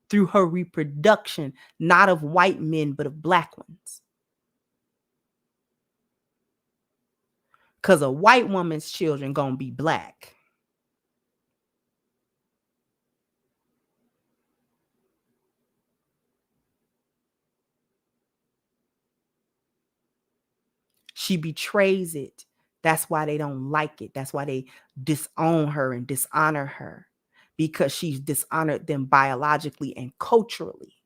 through her reproduction, not of white men, but of black ones. Because a white woman's children gonna be black. She betrays it. That's why they don't like it. That's why they disown her and dishonor her, because she's dishonored them biologically and culturally.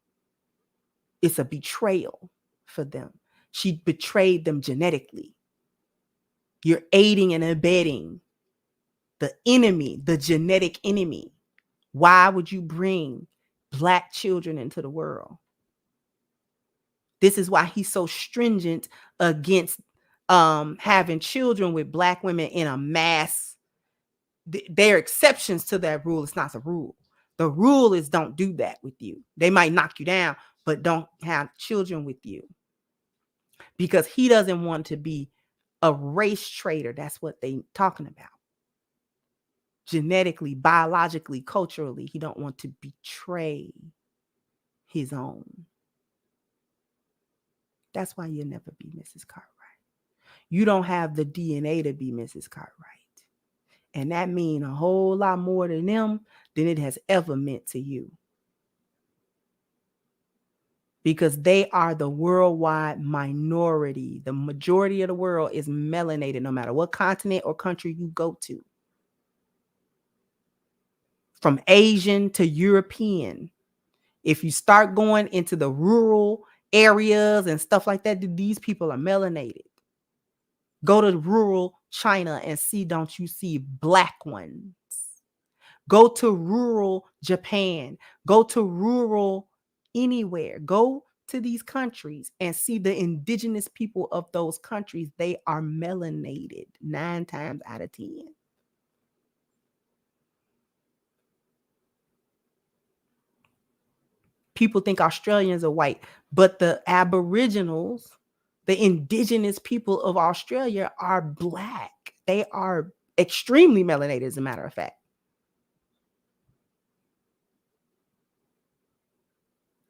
It's a betrayal for them. She betrayed them genetically. You're aiding and abetting the enemy, the genetic enemy. Why would you bring black children into the world? This is why he's so stringent against having children with Black women in a mass. There are exceptions to that rule. It's not the rule. The rule is don't do that with you. They might knock you down, but don't have children with you, because he doesn't want to be a race traitor. That's what they talking about. Genetically, biologically, culturally, he don't want to betray his own. That's why you'll never be Mrs. Cartwright. You don't have the DNA to be Mrs. Cartwright. And that means a whole lot more to them than it has ever meant to you. Because they are the worldwide minority. The majority of the world is melanated, no matter what continent or country you go to. From Asian to European. If you start going into the rural areas and stuff like that, these people are melanated. Go to rural China and see, don't you see Black ones? Go to rural Japan. Go to rural anywhere. Go to these countries and see the indigenous people of those countries. They are melanated 9 times out of 10. People think Australians are white, but the Aboriginals, the indigenous people of Australia, are Black. They are extremely melanated, as a matter of fact.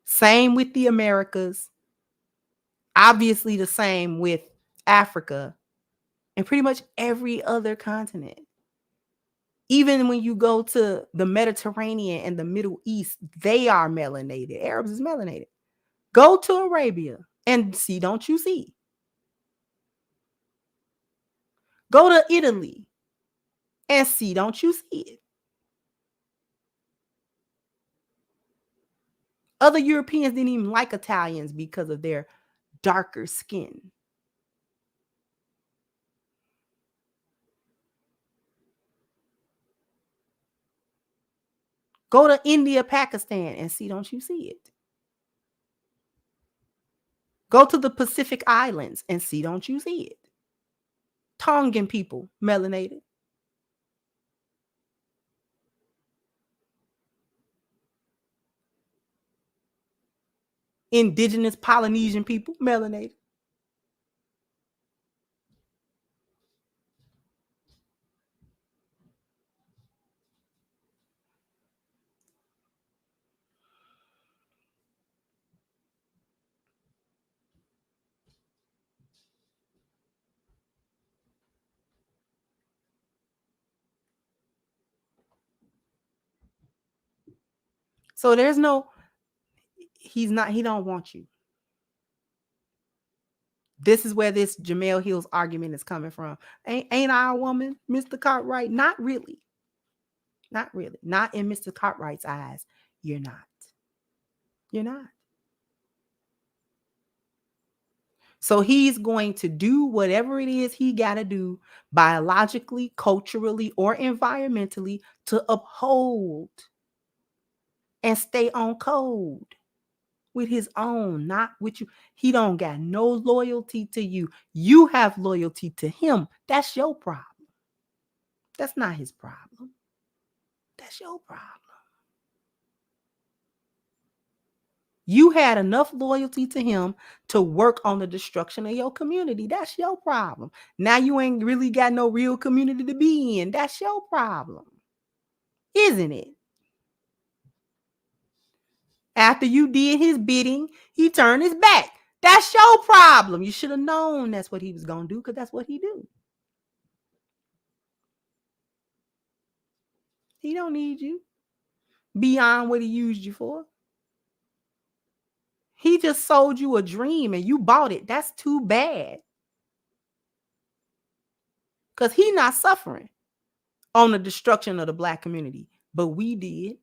Same with the Americas. Obviously the same with Africa and pretty much every other continent. Even when you go to the Mediterranean and the Middle East, they are melanated. Arabs is melanated. Go to Arabia and see, don't you see? Go to Italy and see, don't you see it? Other Europeans didn't even like Italians because of their darker skin. Go to India, Pakistan and see, don't you see it? Go to the Pacific Islands and see, don't you see it? Tongan people, melanated. Indigenous Polynesian people, melanated. So there's no, he don't want you. This is where this Jemele Hill's argument is coming from. Ain't I a woman, Mr. Cartwright? Not really. Not really. Not in Mr. Cartwright's eyes. You're not. You're not. So he's going to do whatever it is he got to do biologically, culturally, or environmentally to uphold and stay on code with his own, not with you. He don't got no loyalty to you. You have loyalty to him. That's your problem. That's not his problem. That's your problem. You had enough loyalty to him to work on the destruction of your community. That's your problem. Now you ain't really got no real community to be in. That's your problem. Isn't it? After you did his bidding, he turned his back. That's your problem. You should have known that's what he was going to do, because that's what he do. He don't need you beyond what he used you for. He just sold you a dream and you bought it. That's too bad. Because he not suffering on the destruction of the Black community, but we did.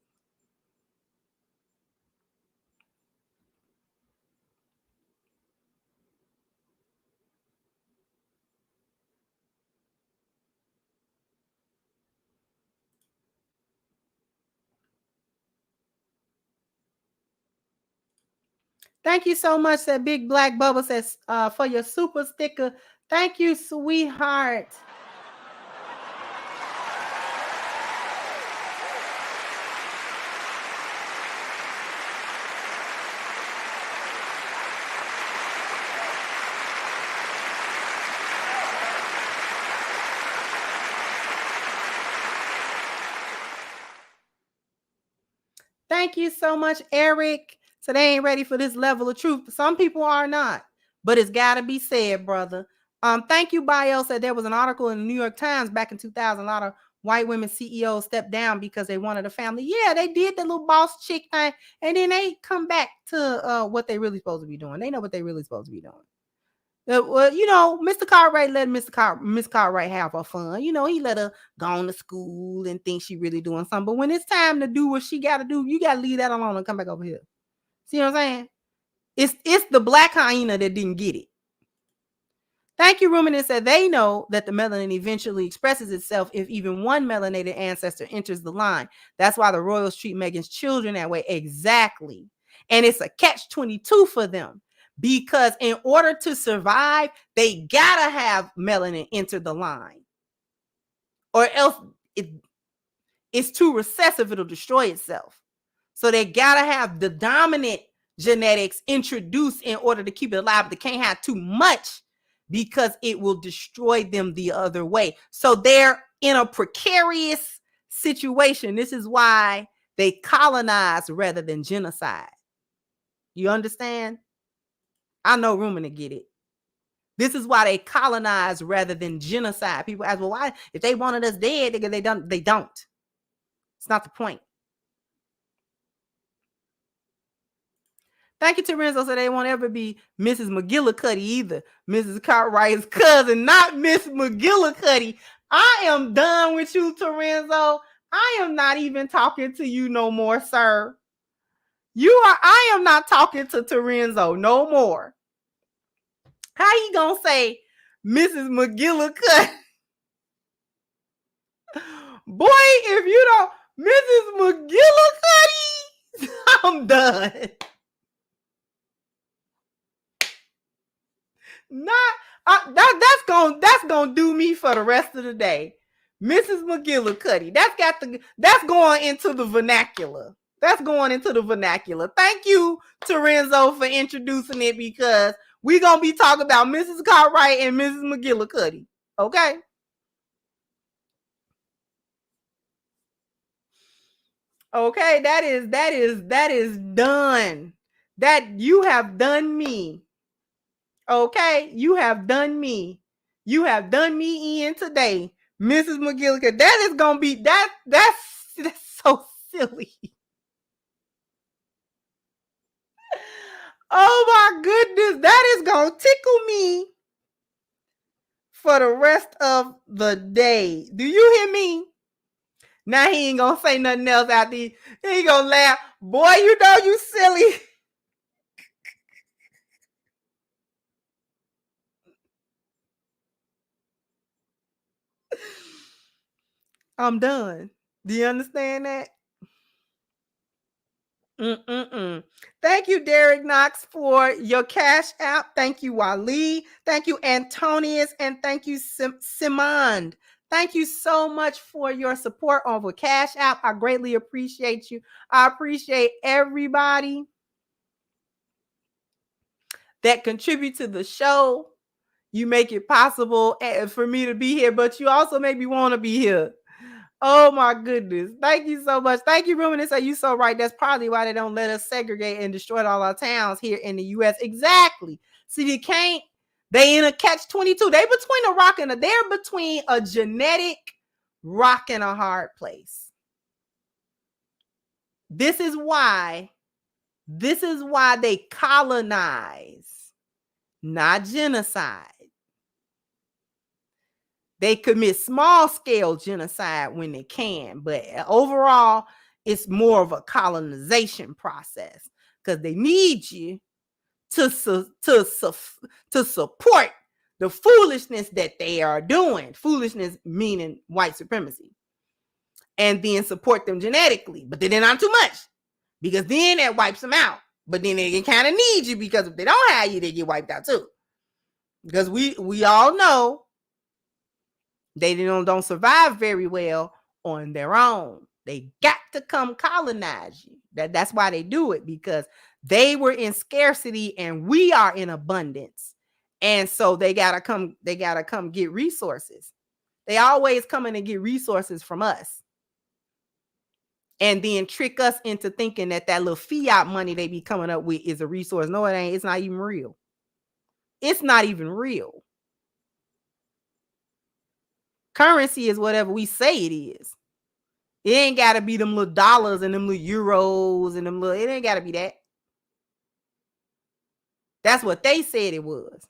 Thank you so much, that Big Black Bubba says, for your super sticker. Thank you, sweetheart. Thank you so much, Eric. So they ain't ready for this level of truth. Some people are not, but it's got to be said, brother. Thank you, Bio said there was an article in the New York Times back in 2000. A lot of white women CEOs stepped down because they wanted a family. Yeah, they did the little boss chick thing, and then they come back to what they really supposed to be doing. They know what they really supposed to be doing. Well, you know, Mr. Cartwright let Miss Cartwright have her fun. You know, he let her go on to school and think she really doing something. But when it's time to do what she got to do, you got to leave that alone and come back over here. See what I'm saying? It's the black hyena that didn't get it. Thank you, Ruminant said they know that the melanin eventually expresses itself if even one melanated ancestor enters the line. That's why the royals treat Meghan's children that way. Exactly. And it's a catch-22 for them. Because in order to survive, they gotta have melanin enter the line. Or else it's too recessive, it'll destroy itself. So they gotta have the dominant genetics introduced in order to keep it alive. But they can't have too much because it will destroy them the other way. So they're in a precarious situation. This is why they colonize rather than genocide. You understand? I know Rumen to get it. This is why they colonize rather than genocide. People ask, well, why? If they wanted us dead, they don't. It's not the point. Thank you to Renzo. So they won't ever be Mrs. McGillicuddy either. Mrs. Cartwright's cousin, not Miss McGillicuddy. I am done with you, Terenzo. I am not even talking to you no more, sir. I am not talking to Terenzo no more. How you gonna say Mrs. McGillicuddy? Boy, if you don't, Mrs. McGillicuddy, I'm done. That's gonna do me for the rest of the day. Mrs. McGillicuddy. That's going into the vernacular. That's going into the vernacular. Thank you, Terenzo, for introducing it because we're gonna be talking about Mrs. Cartwright and Mrs. McGillicuddy. Okay. Okay, that is done. That you have done me. Okay, you have done me. You have done me in today, Mrs. McGillicuddy. That is gonna be that's so silly. Oh my goodness, that is gonna tickle me for the rest of the day. Do you hear me? Now he ain't gonna say nothing else out there. He ain't gonna laugh. Boy, you know you silly. I'm done. Do you understand that? Thank you, Derek Knox, for your Cash App. Thank you, Wally. Thank you, Antonius. And thank you, Simond. Thank you so much for your support over Cash App. I greatly appreciate you. I appreciate everybody that contribute to the show. You make it possible for me to be here, but you also make me want to be here. Oh my goodness. Thank you so much. Thank you, Ruminants. Are you so right? That's probably why they don't let us segregate and destroy all our towns here in the US. Exactly. See, they can't. They in a catch-22. They're between a genetic rock and a hard place. This is why they colonize, not genocide. They commit small-scale genocide when they can, but overall, it's more of a colonization process because they need you to support the foolishness that they are doing. Foolishness meaning white supremacy. And then support them genetically, but then not too much because then that wipes them out. But then they kind of need you because if they don't have you, they get wiped out too. Because we all know they don't survive very well on their own. They got to come colonize you. That's why they do it, because they were in scarcity and we are in abundance. And so they gotta come get resources. They always come in and get resources from us. And then trick us into thinking that little fiat money they be coming up with is a resource. No, it ain't. It's not even real. It's not even real. Currency is whatever we say it is. It ain't got to be them little dollars and them little euros and them little, it ain't got to be that. That's what they said it was.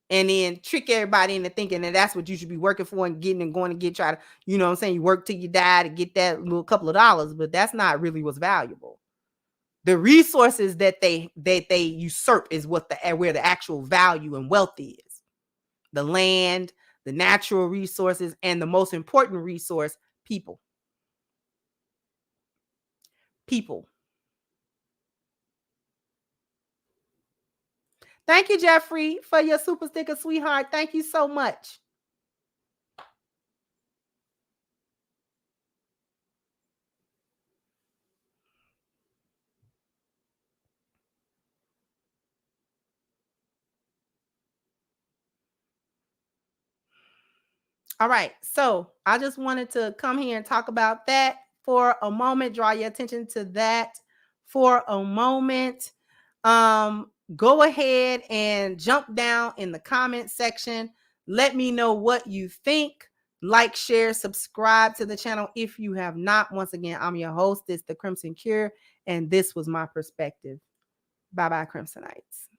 And then trick everybody into thinking that that's what you should be working for and getting and going to get, try to, you know what I'm saying? You work till you die to get that little couple of dollars, but that's not really what's valuable. The resources that they usurp is where the actual value and wealth is. The land, the natural resources, and the most important resource, people. People. Thank you, Jeffrey, for your super sticker, sweetheart. Thank you so much. All right, so I just wanted to come here and talk about that for a moment, draw your attention to that for a moment. Go ahead and jump down in the comment section. Let me know what you think. Like, share, subscribe to the channel if you have not. Once again, I'm your host. It's The Crimson Cure, and this was my perspective. Bye-bye, Crimsonites.